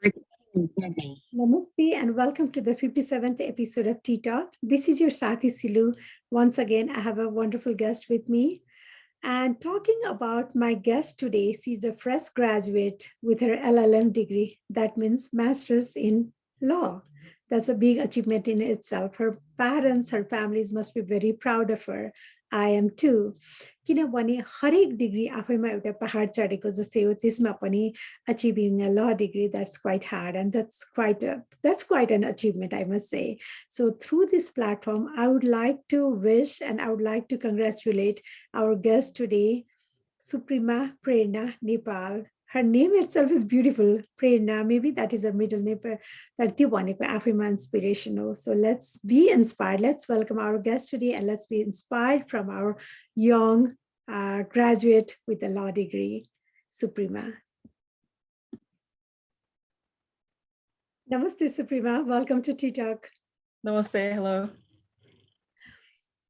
Namaste and welcome to the 57th episode of TeaTalk. This is your Sati Silu. Once again, I have a wonderful guest with me. And talking about my guest today, she's a fresh graduate with her LLM degree. That means master's in law. That's a big achievement in itself. Her parents, her families must be very proud of her. I am too. किनभने हरेक degree आफैमा एउटा पहाड चढेको जस्तै हो त्यसमा पनि achieving a law degree, that's quite hard, and that's quite an achievement, I must say. So through this platform, I would like to wish and I would like to congratulate our guest today, Suprema Prerna Nepal. Her name itself is beautiful, Prerna. Maybe that is a middle name, that त्यो भनेको आफैमा inspiration हो. So let's be inspired. Let's welcome our guest today and let's be inspired from our young graduate with a law degree, Suprema. Namaste, Suprema. Welcome to TeaTalk. Namaste. Hello.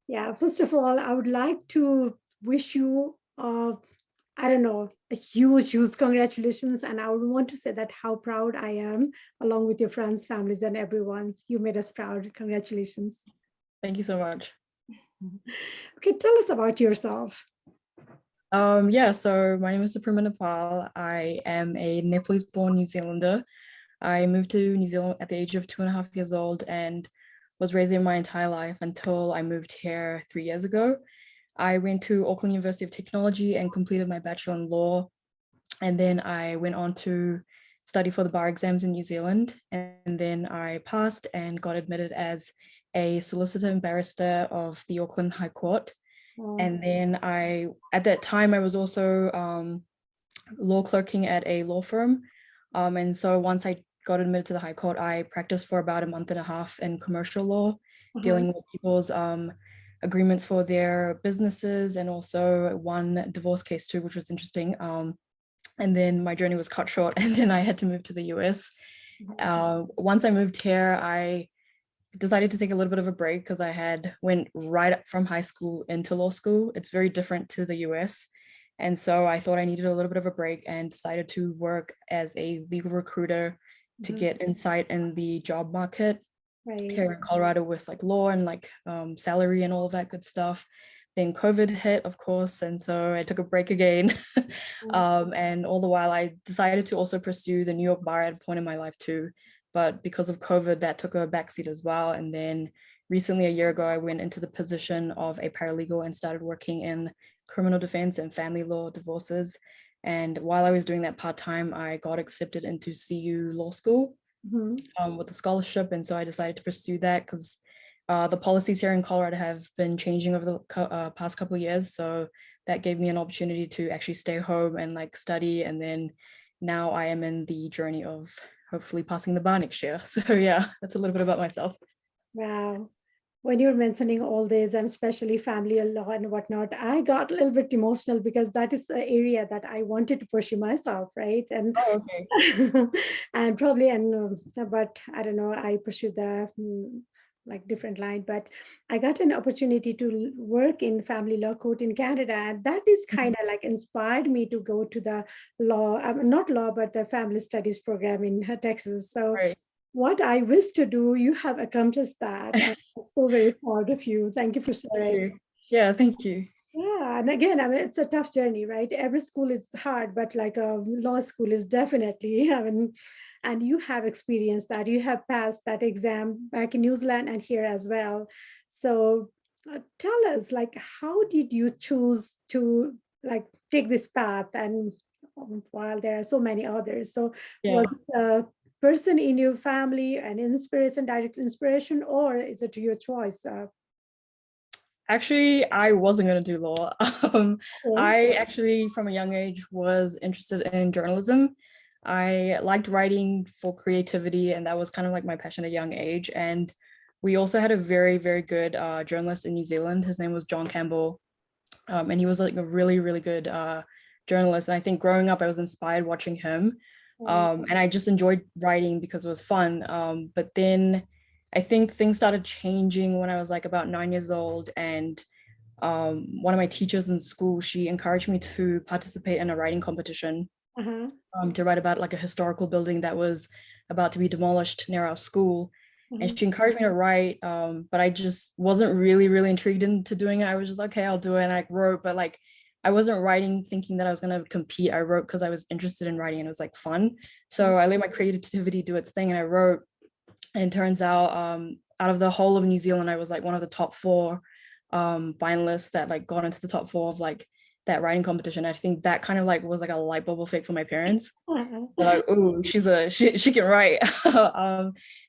Yeah, first of all, I would like to wish you, I don't know, a huge congratulations. And I would want to say that how proud I am, along with your friends, families, and everyone. You made us proud. Congratulations. Thank you so much. Okay, tell us about yourself. Yeah, so my name is Suprema Nepal. I am a Nepalese-born New Zealander. I moved to New Zealand at the age of 2.5 years old and was raised there my entire life until I moved here 3 years ago. I went to Auckland University of Technology and completed my bachelor in law. And then I went on to study for the bar exams in New Zealand. And then I passed and got admitted as a solicitor and barrister of the Auckland High Court. Oh. And then at that time, I was also law clerking at a law firm. And so once I got admitted to the High Court, I practiced for about a month and a half in commercial law, dealing with people's agreements for their businesses, and also one divorce case too, which was interesting. And then my journey was cut short, and then I had to move to the US. Once I moved here, I decided to take a little bit of a break because I had went right from high school into law school. It's very different to the US. And so I thought I needed a little bit of a break and decided to work as a legal recruiter to get insight in the job market here in Colorado with like law and like salary and all of that good stuff. Then COVID hit, of course, and so I took a break again. And all the while I decided to also pursue the New York bar at a point in my life too. But because of COVID, that took a backseat as well. And then recently, a year ago, I went into the position of a paralegal and started working in criminal defense and family law divorces. And while I was doing that part-time, I got accepted into CU Law School with a scholarship. And so I decided to pursue that because the policies here in Colorado have been changing over the past couple of years. So that gave me an opportunity to actually stay home and like study. And then now I am in the journey of hopefully passing the bar next year. So yeah, that's a little bit about myself. Wow. When you're mentioning all this, and especially family law and whatnot, I got a little bit emotional because that is the area that I wanted to pursue myself, right? And okay. and probably, but I don't know, I pursued the like different line, but I got an opportunity to work in family law court in Canada, and that is kind of like inspired me to go to the law, not law, but the family studies program in Texas. So. Right. What I wish to do, you have accomplished that. I'm so very proud of you. Thank you for sharing. Yeah, thank you. Yeah, and again, I mean, it's a tough journey, right? Every school is hard, but like a law school is definitely, I mean, and you have experienced that. You have passed that exam back in New Zealand and here as well. So tell us, like, how did you choose to like take this path? And while there are so many others, so was it person in your family, an inspiration, direct inspiration, or is it your choice? Actually, I wasn't going to do law. I actually, from a young age, was interested in journalism. I liked writing for creativity, and that was kind of like my passion at a young age. And we also had a very, very good journalist in New Zealand. His name was John Campbell, and he was like a really, really good journalist. And I think growing up, I was inspired watching him. And I just enjoyed writing because it was fun. But then I think things started changing when I was like about 9 years old. And one of my teachers in school, she encouraged me to participate in a writing competition. Uh-huh. to write about like a historical building that was about to be demolished near our school. And Uh-huh. she encouraged me to write, but I just wasn't really intrigued into doing it. I was just like, okay, I'll do it. And I wrote, but like I wasn't writing thinking that I was going to compete. I wrote because I was interested in writing and it was like fun. So I let my creativity do its thing and I wrote. And it turns out of the whole of New Zealand, I was like one of the top four finalists that like got into the top four of like that writing competition. I think that kind of like was like a light bulb effect for my parents. Uh-huh. They're like, oh, she can write.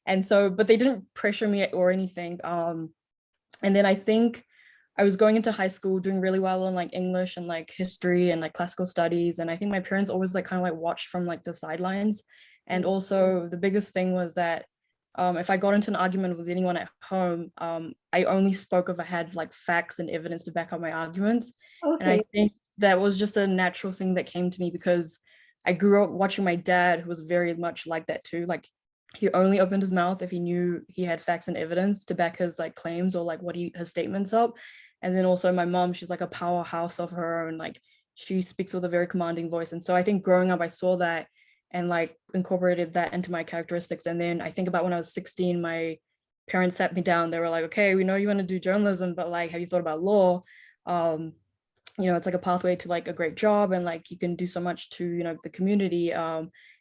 And so, but they didn't pressure me or anything. And then I think I was going into high school doing really well in like English and like history and like classical studies. And I think my parents always like kind of like watched from like the sidelines. And also the biggest thing was that if I got into an argument with anyone at home, I only spoke if I had like facts and evidence to back up my arguments. And I Okay. think that was just a natural thing that came to me because I grew up watching my dad, who was very much like that too. Like he only opened his mouth if he knew he had facts and evidence to back his like claims or like what he his statements up. And then also my mom, she's like a powerhouse of her own, like she speaks with a very commanding voice. And so I think growing up, I saw that and like incorporated that into my characteristics. And then I think about when I was 16, my parents sat me down. They were like, okay, we know you want to do journalism, but like, have you thought about law? Um, it's like a pathway to like a great job and like you can do so much to the community.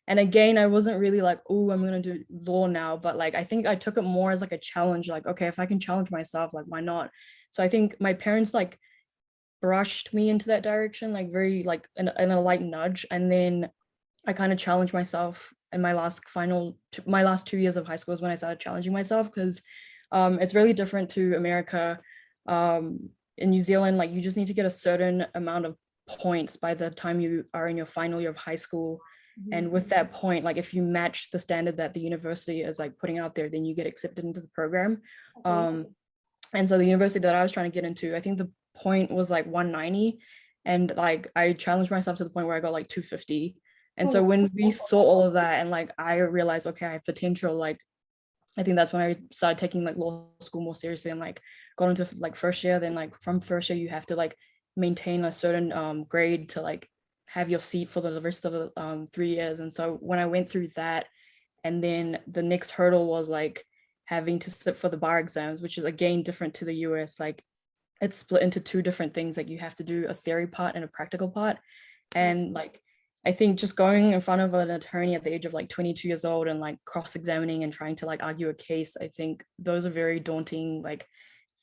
And again, I wasn't really like, oh, I'm gonna do law now, but like I think I took it more as like a challenge, like, okay, if I can challenge myself, like why not? So I think my parents like brushed me into that direction, like very like in a light nudge. And then I kind of challenged myself in my last 2 years of high school is when I started challenging myself because it's really different to America. In New Zealand, like you just need to get a certain amount of points by the time you are in your final year of high school. Mhm. And with that point, like if you match the standard that the university is like putting out there, then you get accepted into the program. Okay. Um, and so the university that I was trying to get into, I think the point was like 190. And like I challenged myself to the point where I got like 250. And Oh, so wow. when we saw all of that and like I realized, okay, I have potential, like I think that's when I started taking like law school more seriously and like got into like first year. Then like from first year, you have to like maintain a certain grade to like have your seat for the rest of the 3 years. And so when I went through that, and then the next hurdle was like having to sit for the bar exams, which is again different to the US. Like it's split into two different things. Like you have to do a theory part and a practical part. And like I think just going in front of an attorney at the age of like 22 years old and like cross-examining and trying to like argue a case, I think those are very daunting like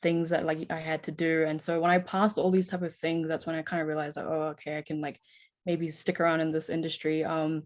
things that like I had to do. And so when I passed all these type of things, that's when I kind of realized like, oh, okay, I can like maybe stick around in this industry. And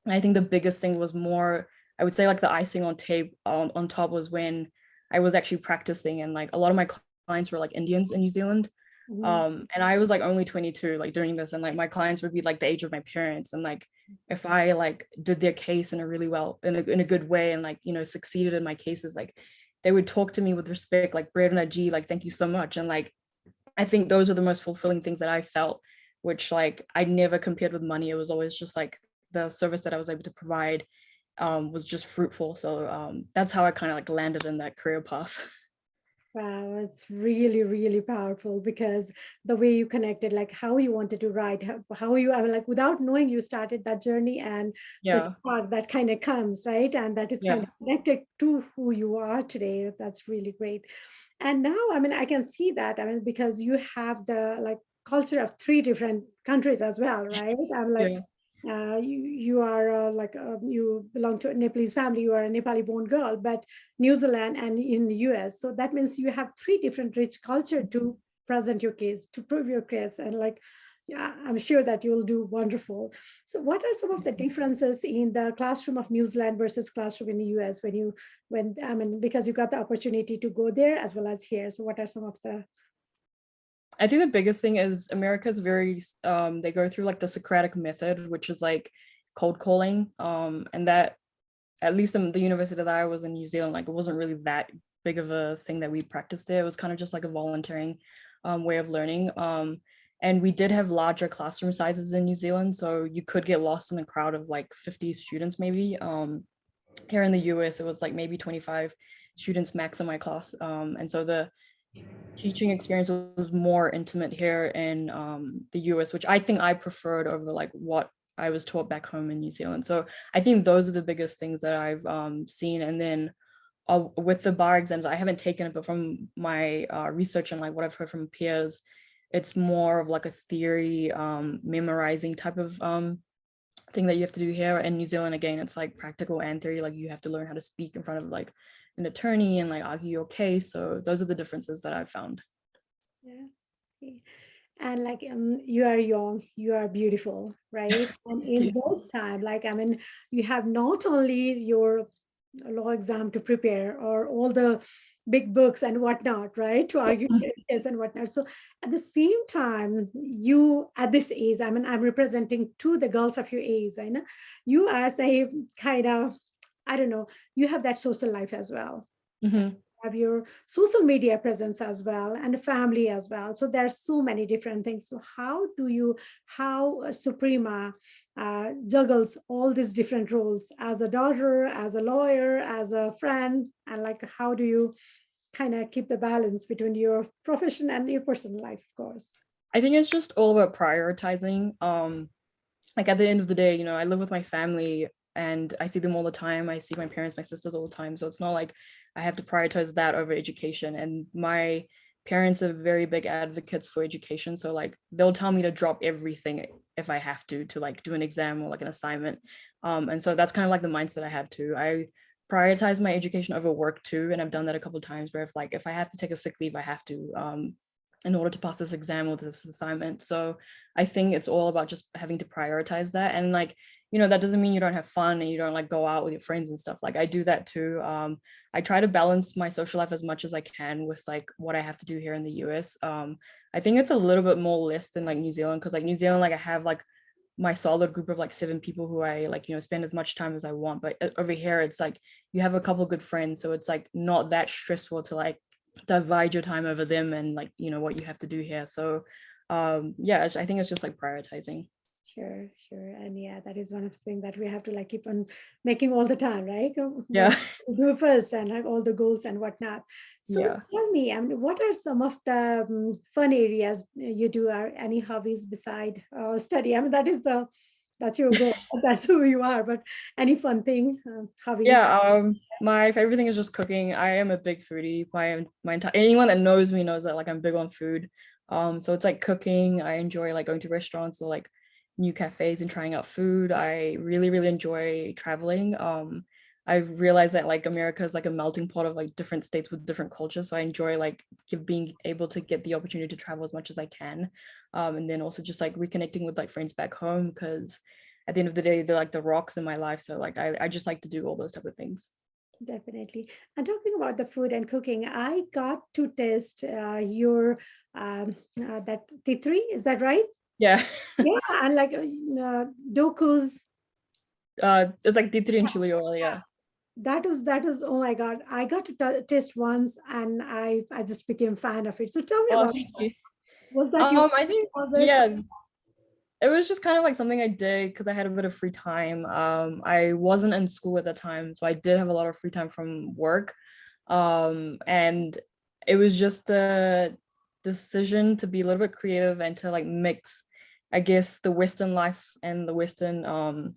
I think the biggest thing was more, I would say like the icing on tape on top was when I was actually practicing and like a lot of my clients were like Indians in New Zealand. Mhm. And I was like only 22 like doing this and like my clients would be like the age of my parents. And like if I like did their case in a really well in a good way and like succeeded in my cases, like they would talk to me with respect, like Brandon G, like thank you so much. And like I think those are the most fulfilling things that I felt, which like I never compared with money. It was always just like the service that I was able to provide was just fruitful. So that's how I kind of like landed in that career path. Wow, it's really, really powerful because the way you connected, like how you wanted to write, how you, I mean, like without knowing you started that journey and the Yeah, spark that kind of comes, right? And that is kind yeah, of connected to who you are today. That's really great. And now, I mean, I can see that, I mean, because you have the like culture of three different countries as well, right? I'm like, yeah. you are you belong to a Nepalese family. You are a Nepali-born girl, but New Zealand and in the US. So that means you have three different rich culture to present your case, to prove your case, and like, yeah, I'm sure that you'll do wonderful. So, what are some of the differences in the classroom of New Zealand versus classroom in the US when I mean because you got the opportunity to go there as well as here? So, what are some of the I think the biggest thing is America's very they go through like the Socratic method, which is like cold calling. And that at least in the university that I was in New Zealand, like it wasn't really that big of a thing that we practiced there. It was kind of just like a volunteering way of learning. And we did have larger classroom sizes in New Zealand, so you could get lost in a crowd of like 50 students maybe. Here in the US, it was like maybe 25 students max in my class. And so the teaching experience was more intimate here in the US, which I think I preferred over like what I was taught back home in New Zealand. So I think those are the biggest things that I've seen. And then with the bar exams, I haven't taken it, but from my research and like what I've heard from peers, it's more of like a theory memorizing type of thing that you have to do here. In New Zealand, again, it's like practical and theory. Like you have to learn how to speak in front of like an attorney and like argue your case. So those are the differences that I've found. Yeah. Okay. And like you are young, you are beautiful, right? And Thank in you. this time, like I mean, you have not only your law exam to prepare or all the big books and whatnot, right? To argue cases and whatnot. So at the same time, you at this age, I mean, I'm representing to the girls of your age, I know you are say kind of, I don't know, you have that social life as well, Mhm. have your social media presence as well and family as well. So there's so many different things. So how Suprema juggles all these different roles as a daughter, as a lawyer, as a friend, and like how do you kind of keep the balance between your profession and your personal life, of course. I think it's just all about prioritizing. Like at the end of the day, I live with my family and I see them all the time. I see my parents, my sisters all the time. So it's not like I have to prioritize that over education. And my parents are very big advocates for education. So like they'll tell me to drop everything if I have to like do an exam or like an assignment. And so that's kind of like the mindset I have too. I prioritize my education over work too. And I've done that a couple of times where if I have to take a sick leave, I have to in order to pass this exam or this assignment. So I think it's all about just having to prioritize that. And like, that doesn't mean you don't have fun and you don't like go out with your friends and stuff. Like I do that too. I try to balance my social life as much as I can with like what I have to do here in the US. I think it's a little bit more less than like New Zealand, because like New Zealand, like I have like my solid group of like 7 people who I like, spend as much time as I want. But over here, it's like you have a couple good friends. So it's like not that stressful to like divide your time over them and like, what you have to do here. So yeah, I think it's just like prioritizing. Sure, sure. And yeah, that is one of the things that we have to like keep on making all the time, right? What Yeah. to do first and like all the goals and whatnot. So Yeah. tell me, I mean, what are some of the fun areas you do, or any hobbies beside study? I mean, that's your goal. That's who you are. But any fun thing, hobbies? Yeah, my favorite thing is just cooking. I am a big foodie. My entire anyone that knows me knows that like I'm big on food. So it's like cooking. I enjoy like going to restaurants or like new cafes and trying out food. I really, really enjoy traveling. I've realized that like America is like a melting pot of like different states with different cultures. So I enjoy like being able to get the opportunity to travel as much as I can. And then also just like reconnecting with like friends back home, because at the end of the day, they're like the rocks in my life. So like I just like to do all those type of things. Definitely. And talking about the food and cooking, I got to taste your that T3, is that right? Yeah. Yeah, and like Doku's. It's like D3 and chili oil, yeah. That was oh my god, I got to taste once and I just became fan of it. So tell me Oh, about thank that. you. Was that you? I think, Was it? yeah, it was just kind of like something I did because I had a bit of free time. I wasn't in school at the time, so I did have a lot of free time from work. And it was just a decision to be a little bit creative and to like mix, I guess, the Western life and the Western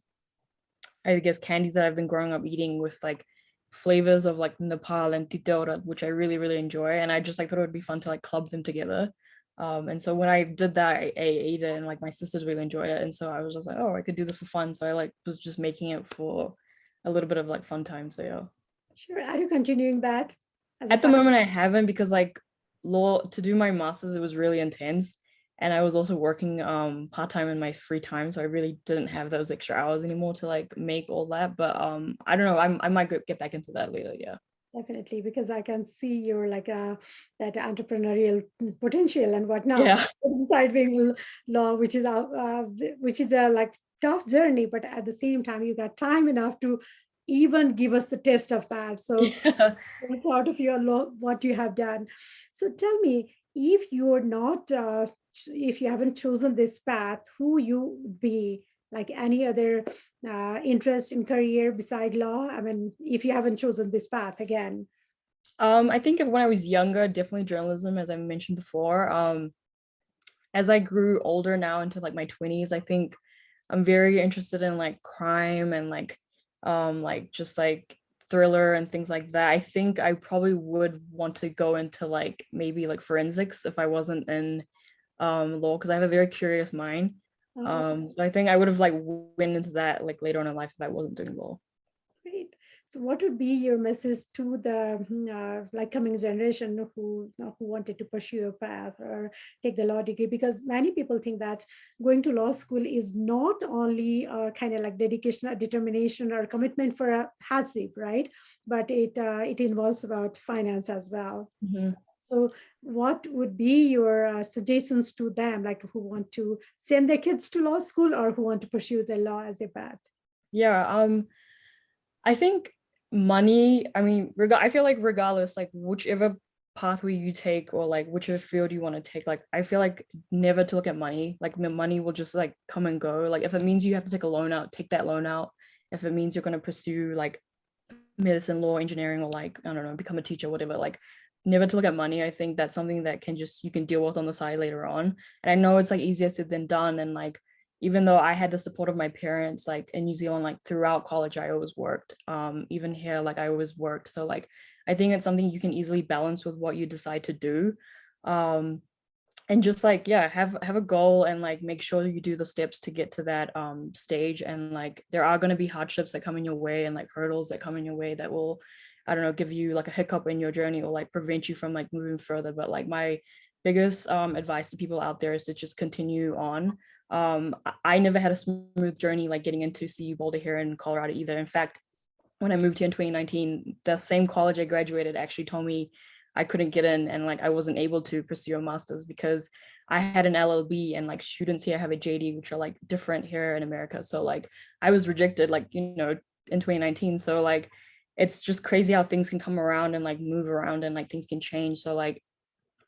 I guess candies that I've been growing up eating with like flavors of like Nepal and TeaTalk, which I really, really enjoy. And I just like thought it would be fun to like club them together. And so when I did that, I ate it and like my sisters really enjoyed it. And so I was just like, oh, I could do this for fun. So I like was just making it for a little bit of like fun time. So yeah. Sure. Are you continuing that as a At the side? moment I haven't, because like law to do my master's, it was really intense. And I was also working part-time in my free time. So I really didn't have those extra hours anymore to like make all that. But I don't know. I might get back into that later. Yeah. Definitely, because I can see your like that entrepreneurial potential and whatnot. Yeah. Inside being law, which is a like tough journey, but at the same time, you got time enough to even give us the test of that. So Yeah. I'm proud of your law, what you have done. So tell me, if you're not, if you haven't chosen this path, who you would be? Like any other interest in career beside law? I mean, if you haven't chosen this path again. I think when I was younger, definitely journalism, as I mentioned before. As I grew older now into like my 20s, I think I'm very interested in like crime and like just like thriller and things like that. I think I probably would want to go into like maybe like forensics if I wasn't in law, because I have a very curious mind. Oh, So I think I would have like went into that like later on in life if I wasn't doing law. great. So, what would be your message to the like coming generation who wanted to pursue a path or take the law degree? Because many people think that going to law school is not only kind of like dedication or determination or commitment for a hardship, right? But it involves about finance as well. Mhm. So, what would be your suggestions to them, like who want to send their kids to law school or who want to pursue the law as their path? Yeah, I think money, I mean, I feel like regardless, like whichever pathway you take or like whichever field you want to take, like I feel like never to look at money. Like money will just like come and go. Like if it means you have to take a loan out, take that loan out. If it means you're going to pursue like medicine, law, engineering, or like, I don't know, become a teacher, whatever, like never to look at money. I think that's something that can just, you can deal with on the side later on. And I know it's like easier said than done. And like, even though I had the support of my parents, like in New Zealand, like throughout college, I always worked. Even here, like I always worked. So like, I think it's something you can easily balance with what you decide to do. Um, and just like, yeah, have a goal and like make sure you do the steps to get to that stage. And like there are going to be hardships that come in your way and like hurdles that come in your way that will, I don't know, give you like a hiccup in your journey or like prevent you from like moving further. But like my biggest advice to people out there is to just continue on. I never had a smooth journey like getting into CU Boulder here in Colorado either. In fact, when I moved here in 2019, the same college I graduated actually told me I couldn't get in and like I wasn't able to pursue a master's because I had an LLB and like students here have a JD, which are like different here in America. So like I was rejected like, in 2019. So like it's just crazy how things can come around and like move around and like things can change. So like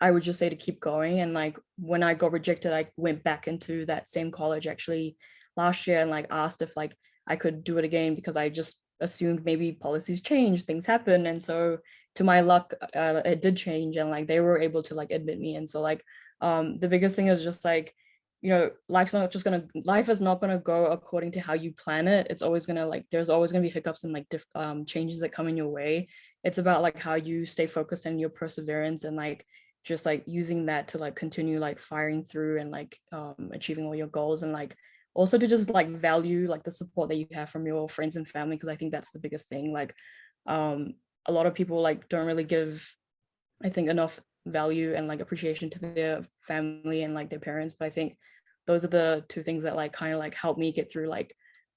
I would just say to keep going. And like when I got rejected, I went back into that same college actually last year and like asked if like I could do it again because I just assumed maybe policies change, things happen. And so to my luck, it did change and like they were able to like admit me. And so like the biggest thing is just like, life is not gonna go according to how you plan it. It's always gonna like there's always gonna be hiccups and like changes that come in your way. It's about like how you stay focused and your perseverance and like just like using that to like continue like firing through and like achieving all your goals and like also to just like value like the support that you have from your friends and family because I think that's the biggest thing. Like um a lot of people like don't really give, I think, enough value and like appreciation to their family and like their parents, but I think those are the two things that like kind of like help me get through like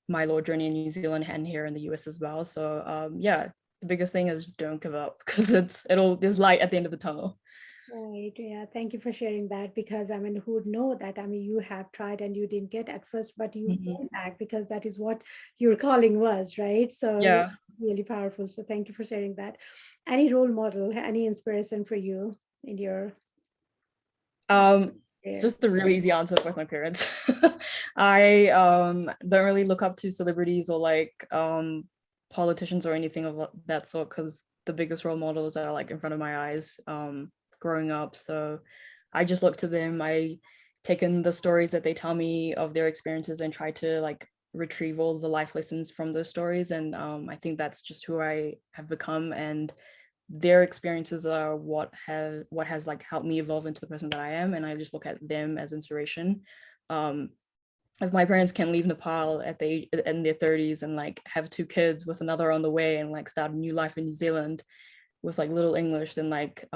my law journey in New Zealand and here in the US as well. So yeah, the biggest thing is don't give up because there's light at the end of the tunnel. Right. Yeah. Thank you for sharing that because I mean, who would know that? I mean, you have tried and you didn't get at first, but you Mhm. went back because that is what your calling was, right? So Yeah. it's really powerful. So thank you for sharing that. Any role model, any inspiration for you in your It's career? just a really easy answer with my parents. I don't really look up to celebrities or like politicians or anything of that sort because the biggest role models are like in front of my eyes growing up. So I just look to them. I take in the stories that they tell me of their experiences and try to like retrieve all the life lessons from those stories. And I think that's just who I have become. And their experiences are what has like helped me evolve into the person that I am, and I just look at them as inspiration. um if my parents can leave Nepal at in their 30s and like have two kids with another on the way and like start a new life in New Zealand with like little English, then like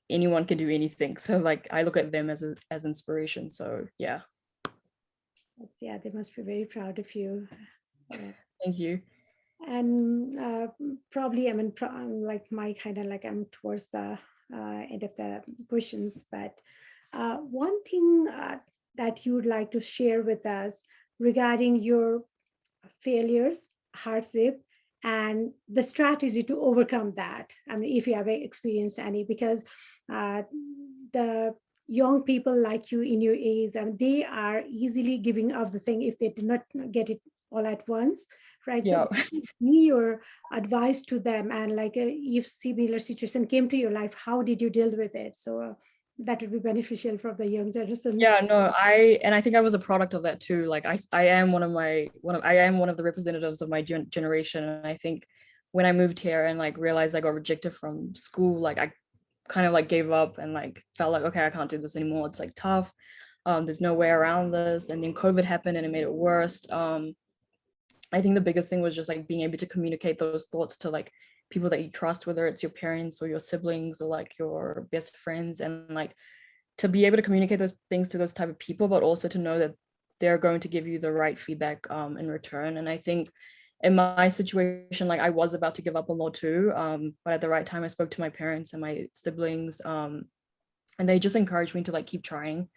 anyone can do anything. So like I look at them as inspiration. So yeah. Yeah, they must be very proud of you. Yeah. Thank you. And probably, I mean, I'm like my kind of like I'm towards the end of the questions, but one thing that you would like to share with us regarding your failures, hardship, and the strategy to overcome that. I mean, if you have experienced any, because uh, the young people like you in your age, and they are easily giving up the thing if they do not get it all at once, right? So Yeah. me your advice to them, and like if similar situation came to your life, how did you deal with it? So that would be beneficial for the young generation. Yeah, no, I think I was a product of that too. Like I am I am one of the representatives of my generation. And I think when I moved here and like realized I got rejected from school, like I kind of like gave up and like felt like, okay, I can't do this anymore. It's like tough. There's no way around this. And then COVID happened and it made it worse. I think the biggest thing was just like being able to communicate those thoughts to like people that you trust, whether it's your parents or your siblings or like your best friends, and like to be able to communicate those things to those type of people, but also to know that they're going to give you the right feedback in return. And I think in my situation, like I was about to give up a lot too, but at the right time I spoke to my parents and my siblings, and they just encouraged me to like keep trying.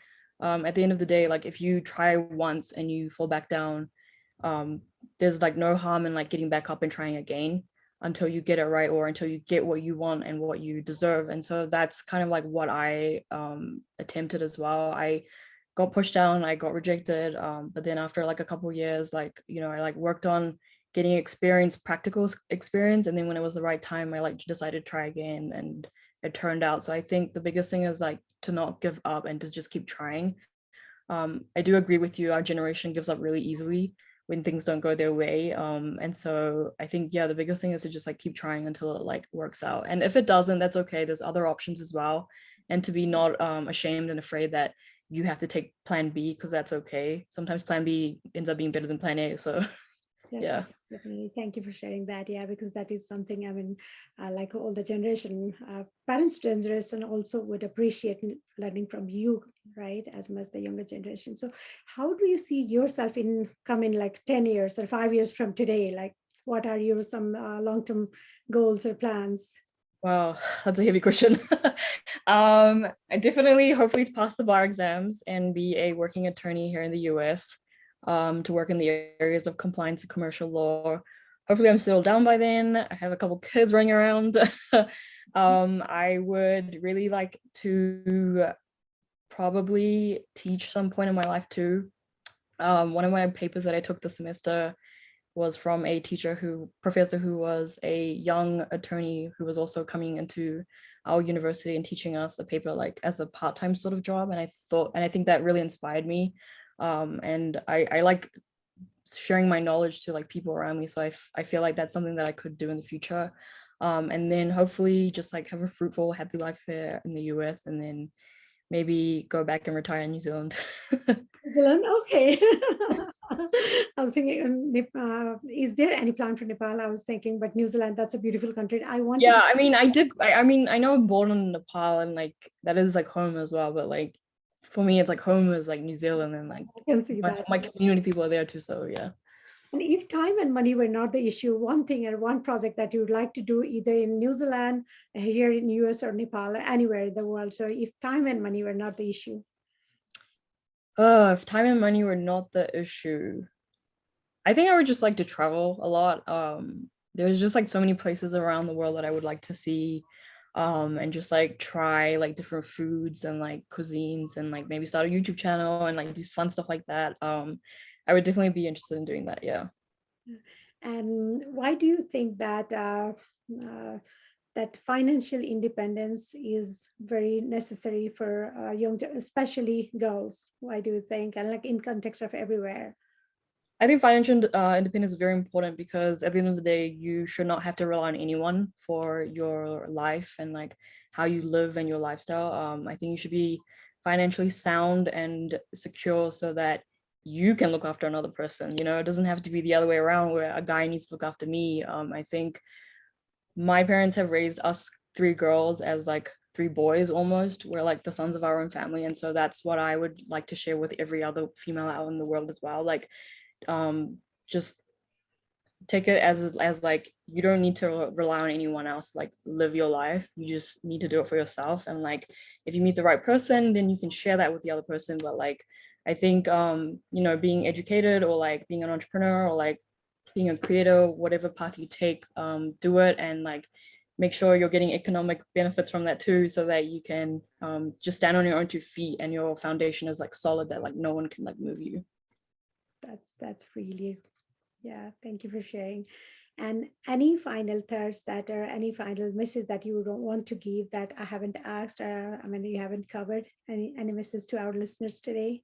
At the end of the day, like if you try once and you fall back down, um, there's like no harm in like getting back up and trying again until you get it right, or until you get what you want and what you deserve. And so that's kind of like what I attempted as well. I got pushed down, I got rejected, but then after like a couple years, like, you know, I like worked on getting experience, practical experience, and then when it was the right time, I like decided to try again, and it turned out. So I think the biggest thing is like to not give up and to just keep trying. I do agree with you. Our generation gives up really easily when things don't go their way. And so I think, yeah, the biggest thing is to just like keep trying until it like works out. And if it doesn't, that's okay. There's other options as well. And to be not ashamed and afraid that you have to take plan B, because that's okay. Sometimes plan B ends up being better than plan A. So Yeah, yeah. definitely. Thank you for sharing that. Yeah, because that is something, I mean, like all the generation, parents' generation also would appreciate learning from you, right? As much the younger generation. So, how do you see yourself in coming like 10 years or 5 years from today? Like, what are your some long-term goals or plans? Wow, that's a heavy question. I definitely hopefully to pass the bar exams and be a working attorney here in the US, to work in the areas of compliance and commercial law. Hopefully I'm settled down by then. I have a couple kids running around. I would really like to probably teach some point in my life too. One of my papers that I took this semester was from a professor who was a young attorney who was also coming into our university and teaching us the paper like as a part-time sort of job. And I think that really inspired me. And I like sharing my knowledge to like people around me. So I feel like that's something that I could do in the future. And then hopefully just like have a fruitful, happy life here in the US, and then maybe go back and retire in New Zealand. Zealand, okay. I was thinking, is there any plan for Nepal? I was thinking, but New Zealand, that's a beautiful country. I wanted Yeah, I mean, I mean, I know I'm born in Nepal and like that is like home as well, but like for me, it's like home is like New Zealand, and like I can see that. my community people are there too. So yeah. And if time and money were not the issue, one thing or one project that you would like to do either in New Zealand, here in US or Nepal, anywhere in the world. So if time and money were not the issue. If time and money were not the issue, I think I would just like to travel a lot. There's just like so many places around the world that I would like to see, and just like try like different foods and like cuisines, and like maybe start a YouTube channel and like do fun stuff like that. I would definitely be interested in doing that. Yeah. And why do you think that uh, that financial independence is very necessary for especially girls? Why do you think? And like in context of everywhere. I think financial independence is very important, because at the end of the day, you should not have to rely on anyone for your life and like how you live and your lifestyle. I think you should be financially sound and secure so that you can look after another person. You know, it doesn't have to be the other way around where a guy needs to look after me. I think my parents have raised us three girls as like three boys almost. We're like the sons of our own family. And so that's what I would like to share with every other female out in the world as well. Like, just take it as like you don't need to rely on anyone else, like live your life. You just need to do it for yourself, and like if you meet the right person, then you can share that with the other person. But like I think you know, being educated or like being an entrepreneur or like being a creator, whatever path you take, do it, and like make sure you're getting economic benefits from that too, so that you can just stand on your own two feet and your foundation is like solid, that like no one can like move you. That's really, yeah. Thank you for sharing. And any final thoughts that, or any final message that you don't want to give that I haven't asked, I mean, you haven't covered, any message to our listeners today?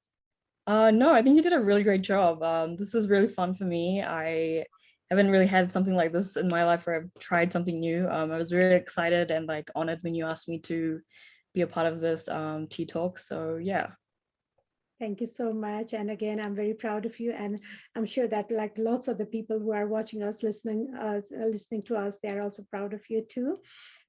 No, I think you did a really great job. This was really fun for me. I haven't really had something like this in my life where I've tried something new. I was really excited and like honored when you asked me to be a part of this TeaTalk. So yeah. Thank you so much. And again, I'm very proud of you. And I'm sure that like lots of the people who are watching us, listening to us, they are also proud of you too.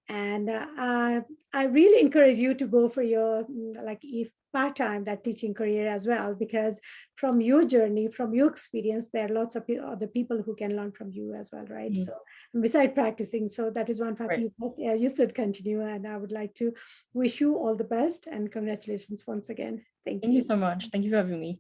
And I really encourage you to go for your like if part-time that teaching career as well, because from your journey, from your experience, there are lots of other people who can learn from you as well, right? Mhm. So beside practicing, so that is one path Great. you must, yeah, you should continue. And I would like to wish you all the best and congratulations once again. Thank Thank you you. so much. Thank you for having me.